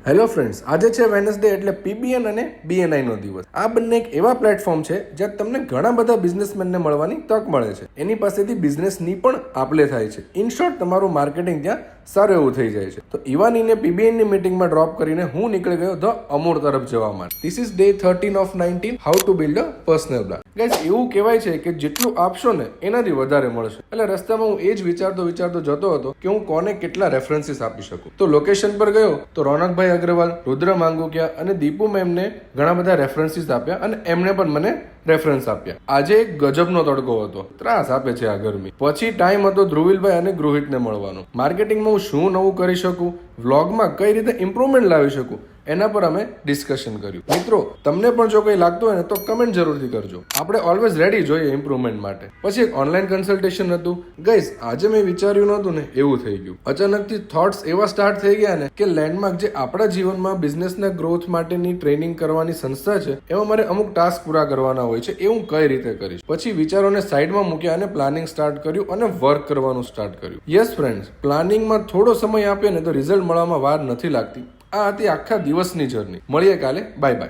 Hello friends, આજે છે Wednesday એટલે પીબીએન અને બીએનઆઈ નો દિવસ. આ બંને એક એવા પ્લેટફોર્મ છે જ્યાં તમને ઘણા બધા બિઝનેસમેનને મળવાની તક મળે છે. એની પાસેથી બિઝનેસની પણ આપલે થાય છે. ઇન શોર્ટ, તમારું માર્કેટિંગ ત્યાં સારું એવું થઈ જાય છે. તો ઇવાનીને પીબીએન ની મીટિંગમાં ડ્રોપ કરીને હું નીકળી ગયો ધ અમૂર તરફ જવા માટે. This is day 13 of 19 how to build a personal brand. Guys, એવું કહેવાય છે કે જેટલું આપશો ને એનાથી વધારે મળશે. એટલે રસ્તામાં હું એ જ વિચારતો જતો હતો કે હું કોને કેટલા રેફરન્સીસ આપી શકું. તો લોકેશન પર ગયો તો રોનકભાઈ અગ્રવાલ, રુદ્ર માંગુકિયા અને દીપુ મેમને ઘણા બધા રેફરન્સીસ આપ્યા અને એમણે પણ મને રેફરન્સ આપ્યા. આજે એક ગજબનો તડકો હતો, ત્રાસ આપે છે આ ગરમી. પછી ટાઈમ હતો ધ્રુવિલભાઈ અને ગૃહિતને મળવાનો. માર્કેટિંગમાં હું શું નવું કરી શકું, વ્લોગમાં કઈ રીતે ઇમ્પ્રુવમેન્ટ લાવી શકું, એના પર અમે ડિસ્કશન કર્યું. મિત્રો, તમને પણ જો કંઈ લાગતું હોય ને તો કમેન્ટ જરૂરથી કરજો. આપણે ઓલવેઝ રેડી જોઈએ ઇમ્પ્રુવમેન્ટ માટે. પછી એક ઓનલાઈન કન્સલ્ટેશન હતું. ગાઈઝ, આજે મેં વિચાર્યું નહોતું ને એવું થઈ ગયું. અચાનકથી થોટ્સ એવા સ્ટાર્ટ થઈ ગયા ને કે લેન્ડમાર્ક જે આપણા જીવનમાં બિઝનેસના ગ્રોથ માટેની ટ્રેનિંગ કરવાની સંસ્થા છે, એમાં મારે અમુક ટાસ્ક પૂરા કરવાના હોય છે. એ હું કઈ રીતે કરીશ? પછી વિચારોને સાઈડમાં મૂક્યા અને પ્લાનિંગ સ્ટાર્ટ કર્યું અને વર્ક કરવાનું સ્ટાર્ટ કર્યું. યસ ફ્રેન્ડ્સ, પ્લાનિંગમાં થોડો સમય આપીએ ને તો રિઝલ્ટ મળવામાં વાર નથી લાગતી. આ હતી આખા દિવસની જર્ની. મળીએ કાલે. Bye bye.